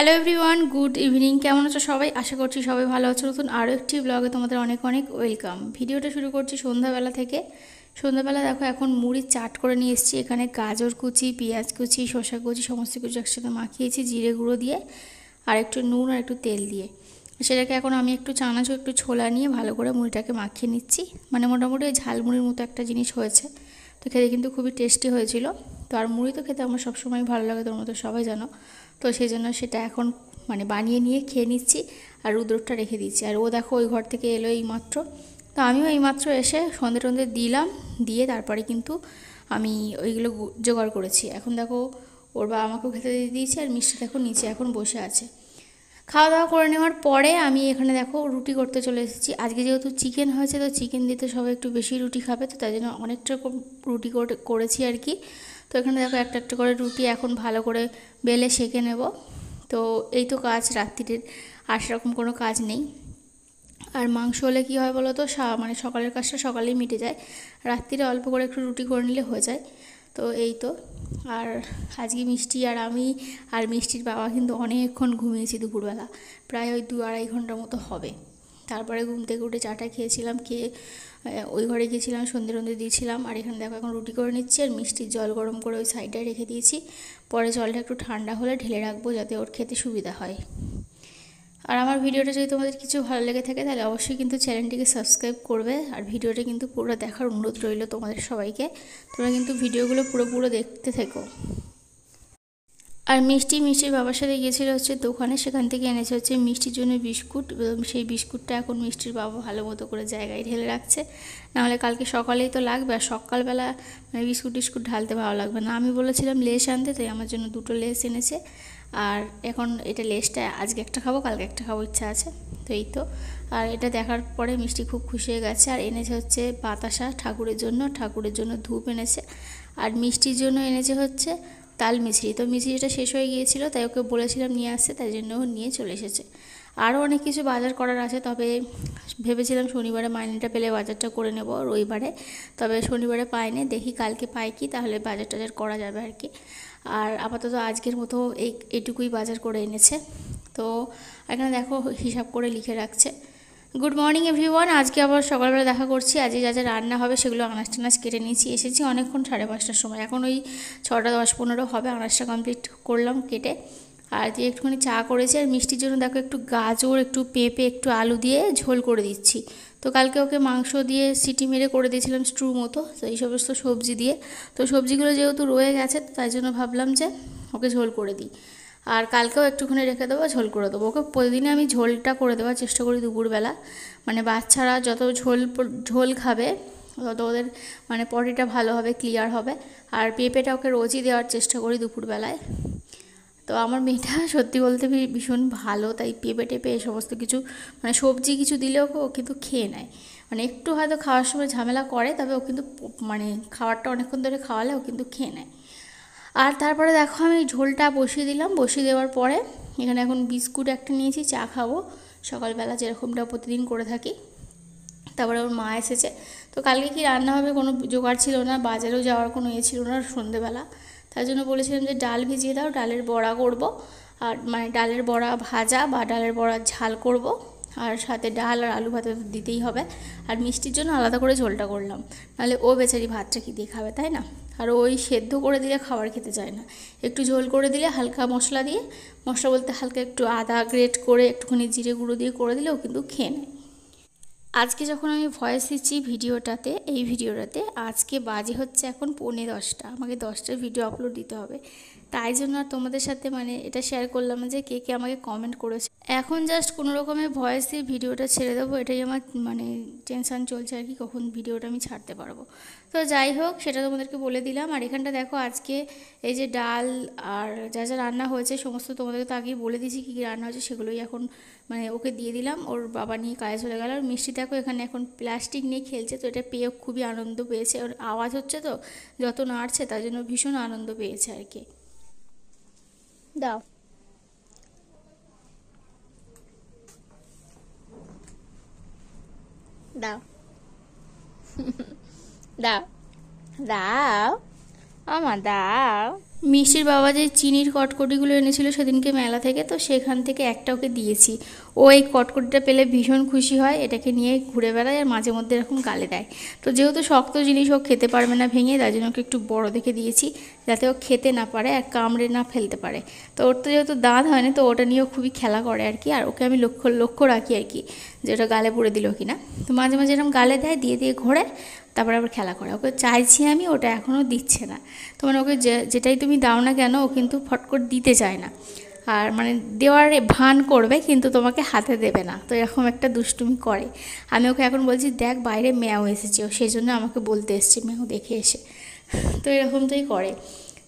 Hello everyone, good evening. কেমন আছো সবাই? আশা করছি সবাই ভালো আছো। নতুন আরও একটি ব্লগে তোমাদের অনেক অনেক ওয়েলকাম। ভিডিওটা শুরু করছি সন্ধ্যাবেলা থেকে। সন্ধ্যাবেলা দেখো এখন মুড়ির চাট করে নিয়ে এসেছি। এখানে গাজর কুচি, পেঁয়াজ কুচি, শসা কুচি সমস্ত কিছু একসাথে মাখিয়েছি জিরে গুঁড়ো দিয়ে আর একটু নুন আর একটু তেল দিয়ে। সেটাকে এখন আমি একটু চানাচুর একটু ছোলা নিয়ে ভালো করে মুড়িটাকে মাখিয়ে নিচ্ছি। মানে মোটামুটি ঝালমুড়ির মতো একটা জিনিস হয়েছে। তো খেতে কিন্তু খুবই টেস্টি হয়েছিল। তো আর মুড়ি তো খেতে আমার সবসময় ভালো লাগে, তোর মতো সবাই জানো। তো সেই জন্য সেটা এখন মানে বানিয়ে নিয়ে খেয়ে নিচ্ছি আর রুদ্রটা রেখে দিচ্ছি। আর ও দেখো ওই ঘর থেকে এলো এই মাত্র। তো আমিও এইমাত্র এসে সন্ধে টন্ধে দিলাম, দিয়ে তারপরে কিন্তু আমি ওইগুলো জোগাড় করেছি। এখন দেখো ওর বাবা আমাকেও খেতে দিয়ে দিয়েছে আর মিষ্টি দেখো নিচে এখন বসে আছে। খাওয়া দাওয়া করে নেওয়ার পরে আমি এখানে দেখো রুটি করতে চলে এসেছি। আজকে যেহেতু চিকেন হয়েছে, তো চিকেন দিতে সবাই একটু বেশি রুটি খাবে, তো তাই জন্য অনেকটা রুটি করেছি আর কি। তো এখানে দেখো একটা একটা করে রুটি এখন ভালো করে বেলে সেঁকে নেব। তো এই তো কাজ রাত্রির, আর সেরকম কোনো কাজ নেই। আর মাংস হলে কী হয় বলো তো, মানে সকালের কাজটা সকালেই মিটে যায়, রাত্রিরে অল্প করে একটু রুটি করে নিলে হয়ে যায়। তো এই তো। আর আজকে মিষ্টি আর আমি আর মিষ্টির বাবা কিন্তু অনেকক্ষণ ঘুমিয়েছি দুপুরবেলা, প্রায় ওই 2-2.5 ঘন্টার মতো হবে। তারপরে ঘুম থেকে উঠে চাটা খেয়েছিলাম, খেয়ে ওই ঘরে গিয়েছিলাম, সন্ধে টন্ধে দিয়েছিলাম। আর এখানে দেখো এখন রুটি করে নিচ্ছি আর মিষ্টির জল গরম করে ওই সাইডটায় রেখে দিয়েছি। পরে জলটা একটু ঠান্ডা হলে ঢেলে রাখবো, যাতে ওর খেতে সুবিধা হয়। আর আমার ভিডিওটা যদি তোমাদের কিছু ভালো লেগে থাকে তাহলে অবশ্যই কিন্তু চ্যানেলটিকে সাবস্ক্রাইব করবে। আর ভিডিওটা কিন্তু পুরো দেখার অনুরোধ রইল তোমাদের সবাইকে। তোমরা কিন্তু ভিডিওগুলো পুরো দেখতে থেকো। আর মিষ্টির বাবার সাথে গিয়েছিল হচ্ছে দোকানে, সেখান থেকে এনেছে হচ্ছে মিষ্টির জন্য বিস্কুট। সেই বিস্কুটটা এখন মিষ্টির বাবা ভালো মতো করে জায়গায় ঢেলে রাখছে, নাহলে কালকে সকালেই তো লাগবে। আর সকালবেলা মানে বিস্কুট ঢালতে ভালো লাগবে না। আমি বলেছিলাম লেস আনতে, তাই আমার জন্য 2টো লেস এনেছে। আর এখন এটা লেসটা আজকে একটা খাবো, কালকে একটা খাবো ইচ্ছা আছে। তো এই তো। আর এটা দেখার পরে মিষ্টি খুব খুশি হয়ে গেছে। আর এনেছে হচ্ছে বাতাসা ঠাকুরের জন্য ধূপ এনেছে। আর মিষ্টির জন্য এনেছে হচ্ছে তাল মিছরি। তো মিছরিটা শেষ হয়ে গিয়েছিল, তাই ওকে বলেছিলাম নিয়ে আসতে, তাই জন্য ও নিয়ে চলে এসেছে। আরও অনেক কিছু বাজার করার আছে, তবে ভেবেছিলাম শনিবারে মাইনেটা পেলে বাজারটা করে নেব রবিবারে। তবে শনিবারে পাইনি, দেখি কালকে পাই কি, তাহলে বাজার টাজার করা যাবে আর কি। আর আপাতত আজকের মতো এইটুকুই বাজার করে এনেছে। তো এখানে দেখো হিসাব করে লিখে রাখছে। Good morning everyone. আজকে আবার সকালবেলা দেখা করছি। আজকে যা যা রান্না হবে সেগুলো আনাজ টানাজ কেটে নিয়েছি। এসেছি অনেকক্ষণ, 5:30টার সময়। এখন ওই 6টা 10-15 হবে। আনাজটা কমপ্লিট করলাম কেটে। আর দিয়ে একটুখানি চা করেছি। আর মিষ্টির জন্য দেখো একটু গাজর, একটু পেঁপে, একটু আলু দিয়ে ঝোল করে দিচ্ছি। তো কালকে ওকে মাংস দিয়ে সিটি মেরে করে দিয়েছিলাম স্ট্রু মতো, তো এই সমস্ত সবজি দিয়ে। তো সবজিগুলো যেহেতু রয়ে গেছে, তাই জন্য ভাবলাম যে ওকে ঝোল করে দিই। আর কালকেও একটুখানি রেখে দেবো, ঝোল করে দেবো ওকে। প্রতিদিনে আমি ঝোলটা করে দেওয়ার চেষ্টা করি দুপুরবেলা। মানে বাচ্চারা যত ঝোল খাবে তত ওদের মানে পটিটা ভালো হবে, ক্লিয়ার হবে। আর পেঁপেটা ওকে রোজই দেওয়ার চেষ্টা করি দুপুরবেলায়। তো আমার মেয়েটা সত্যি বলতে ভীষণ ভালো, তাই পেঁপে টেপে সমস্ত কিছু মানে সবজি কিছু দিলেও ও কিন্তু খেয়ে নেয়। মানে একটু হয়তো খাওয়ার সময় ঝামেলা করে, তবে ও কিন্তু মানে খাবারটা অনেকক্ষণ ধরে খাওয়ালে ও কিন্তু খেয়ে নেয়। আর তারপরে দেখো আমি ঝোলটা বসিয়ে দিলাম। বসিয়ে দেওয়ার পরে এখানে এখন বিস্কুট একটা নিয়েছি, চা খাবো সকালবেলা যেরকমটা প্রতিদিন করে থাকি। তারপরে ওর মা এসেছে। তো কালকে কি রান্না হবে কোনো জোগাড় ছিল না, বাজারেও যাওয়ার কোনো ছিল না সন্ধেবেলা। তার জন্য বলেছিলাম যে ডাল ভিজিয়ে দাও, ডালের বড়া করব। আর মানে ডালের বড়া ভাজা বা ডালের বড়া ঝাল করব। আর সাথে ডাল আর আলু ভাত দিতেই হবে। আর মিষ্টির জন্য আলাদা করে ঝোলটা করলাম, নাহলে ও বেচারি ভাতটা কি দিয়ে খাবে, তাই না? আর ওই সেদ্ধ করে দিলে খাবার খেতে চায় না। একটু ঝোল করে দিলে হালকা মশলা দিয়ে, মশলা বলতে হালকা একটু আদা গ্রেট করে একটুখানি জিরে গুঁড়ো দিয়ে করে দিলে ও কিন্তু খেয়ে নেয়। আজকে যখন আমি ভয়েস দিচ্ছি এই ভিডিওটাতে আজকে বাজে হচ্ছে এখন 9:45। আমাকে 10টার ভিডিও আপলোড দিতে হবে, তাই জন্য আর তোমাদের সাথে মানে এটা শেয়ার করলাম যে কে কে আমাকে কমেন্ট করেছে। এখন জাস্ট কোনো রকমের ভয়েস দিয়ে ভিডিওটা ছেড়ে দেবো, এটাই আমার মানে টেনশান চলছে আর কি, কখন ভিডিওটা আমি ছাড়তে পারবো। তো যাই হোক, সেটা তোমাদেরকে বলে দিলাম। আর এখানটা দেখো আজকে এই যে ডাল আর যা যা রান্না হয়েছে সমস্ত তোমাদেরকে তো আগেই বলে দিয়েছি কী কী রান্না হয়েছে, সেগুলোই এখন মানে ওকে দিয়ে দিলাম। ওর বাবা নিয়ে কাজে চলে গেল। আর মিষ্টি দেখো এখানে এখন প্লাস্টিক নিয়ে খেলছে, তো এটা পেয়ে খুবই আনন্দ পেয়েছে। ওর আওয়াজ হচ্ছে তো যত নাড়ছে, তার জন্য ভীষণ আনন্দ পেয়েছে আর কি। দাও দাও দাও দাও, আমা দাও। মিষ্টির বাবা যে চিনির কটকটিগুলো এনেছিল সেদিনকে মেলা থেকে, তো সেখান থেকে একটা ওকে দিয়েছি। ও এই কটকটিটা পেলে ভীষণ খুশি হয়, এটাকে নিয়ে ঘুরে বেড়ায় আর মাঝে মধ্যে এরকম গালে দেয়। তো যেহেতু শক্ত জিনিস ও খেতে পারবে না ভেঙে, তাই জন্য ওকে একটু বড় দেখে দিয়েছি, যাতে ও খেতে না পারে আর কামড়ে না ফেলতে পারে। তো ওর তো যেহেতু দাঁত হয়নি, তো ওটা নিয়েও খুবই খেলা করে আর কি। আর ওকে আমি লক্ষ্য রাখি আর কি, যে ওটা গালে পড়ে দিল কি না। তো মাঝে মাঝে এরকম গালে দেয়, দিয়ে ঘোরে, তারপরে আবার খেলা করে। ওকে চাইছি আমি, ওটা এখনও দিচ্ছে না। তো মানে ওকে যেটাই তুমি দাও না কেন, ও কিন্তু ফট করে দিতে চায় না। আর মানে দেওয়ার ভান করবে, কিন্তু তোমাকে হাতে দেবে না। তো এরকম একটা দুষ্টুমি করে। আমি ওকে এখন বলছি, দেখ বাইরে ম্যাও এসেছে, ও সেই জন্য আমাকে বলতে এসছে ম্যাও দেখে এসে। তো এরকমটাই করে।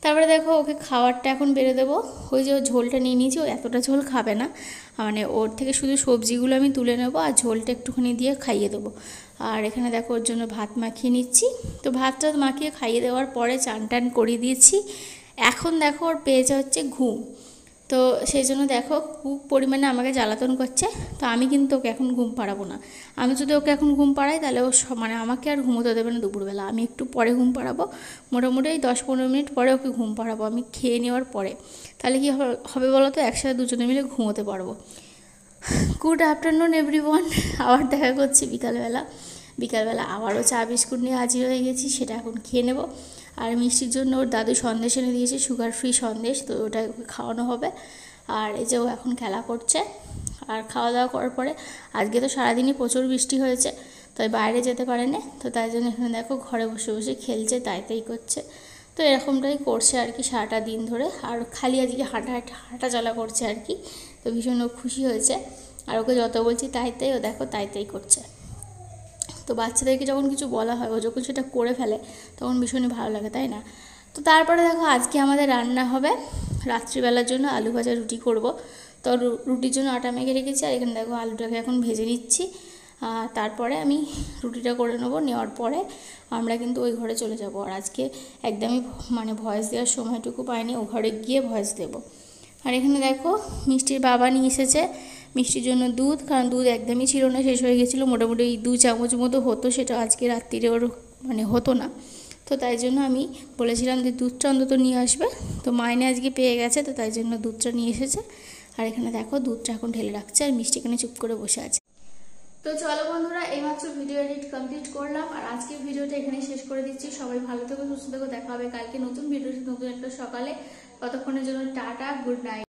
তারপরে দেখো ওকে খাবারটা এখন বেড়ে দেবো। ওই যে ও ঝোলটা নিয়ে নিয়েছি, ও এতটা ঝোল খাবে না, মানে ওর থেকে শুধু সবজিগুলো আমি তুলে নেবো আর ঝোলটা একটুখানি দিয়ে খাইয়ে দেবো। আর এখানে দেখো ওর জন্য ভাত মাখিয়ে নিচ্ছি। তো ভাতটা মাখিয়ে খাইয়ে দেওয়ার পরে চান টান করিয়ে দিয়েছি। এখন দেখো ওর পেয়েছে হচ্ছে ঘুম। তো সেই জন্য দেখো খুব পরিমাণে আমাকে জ্বালাতন করছে। তো আমি কিন্তু ওকে এখন ঘুম পাড়াবো না। আমি যদি ওকে এখন ঘুম পাড়াই, তাহলে ও মানে আমাকে আর ঘুমোতে দেবে না দুপুরবেলা। আমি একটু পরে ঘুম পাড়াবো, মোটামুটি 10-15 মিনিট পরে ওকে ঘুম পাড়াবো আমি খেয়ে নেওয়ার পরে। তাহলে কি হবে বলো তো, একসাথে দুজনে মিলে ঘুমোতে পারবো। Good afternoon everyone. আবার দেখা করছি বিকালবেলা আবারও চা বিস্কুট নিয়ে হাজির হয়ে গেছি, সেটা এখন খেয়ে নেব। আর মিষ্টির জন্য ওর দাদু সন্দেশ এনে দিয়েছে, সুগার ফ্রি সন্দেশ, তো ওটা ওকে খাওয়ানো হবে। আর এই যে ও এখন খেলা করছে। আর খাওয়া দাওয়া করার পরে, আজকে তো সারাদিনই প্রচুর বৃষ্টি হয়েছে, তাই বাইরে যেতে পারেনি। তো তাই জন্য এখানে দেখো ঘরে বসে বসে খেলছে, তাই করছে। তো এরকমটাই করছে আর কি সারাটা দিন ধরে। আর খালি আজকে হাঁটা চলা করছে আর কি। তো ভীষণ খুশি হয়েছে। আর ওকে যত বলছি তাই ও দেখো তাই করছে। তো বাচ্চাদেরকে যখন কিছু বলা হয়, ও যখন সেটা করে ফেলে, তখন ভীষণই ভালো লাগে, তাই না? তো তারপরে দেখো আজকে আমাদের রান্না হবে রাত্রিবেলার জন্য আলু ভাজা রুটি করব। তো রুটির জন্য আটা মেখে রেখেছি। আর এখানে দেখো আলুটাকে এখন ভেজে নিচ্ছি। তারপরে আমি রুটিটা করে নেওয়ার পরে আমরা কিন্তু ওই ঘরে চলে যাব। আর আজকে একদমই মানে ভয়েস দেওয়ার সময়টুকু পাইনি, ও ঘরে গিয়ে ভয়েস দেবো। আর এখানে দেখো মিষ্টির বাবা নিয়ে এসেছে মিষ্টির জন্য দুধ, কারণ দুধ একদমই ছিল না, শেষ হয়ে গেছিলো। মোটামুটি 2 চামচ মতো হতো, সেটা আজকে রাত্রিরে ওর মানে হতো না। তো তাই জন্য আমি বলেছিলাম যে দুধটা অন্তত নিয়ে আসবে। তো মাইনে আজকে পেয়ে গেছে, তো তাই জন্য দুধটা নিয়ে এসেছে। আর এখানে দেখো দুধটা এখন ঢেলে রাখছে, আর মিষ্টি এখানে চুপ করে বসে আছে। তো চলো বন্ধুরা, এইমাত্র ভিডিও এডিট কমপ্লিট করলাম, আর আজকের ভিডিওটা এখানে শেষ করে দিচ্ছি। সবাই ভালো থেকো, সুস্থ থেকো, দেখা হবে কালকে নতুন ভিডিওর নতুন একটা সকালে। ততক্ষণের জন্য টাটা, গুড নাইট।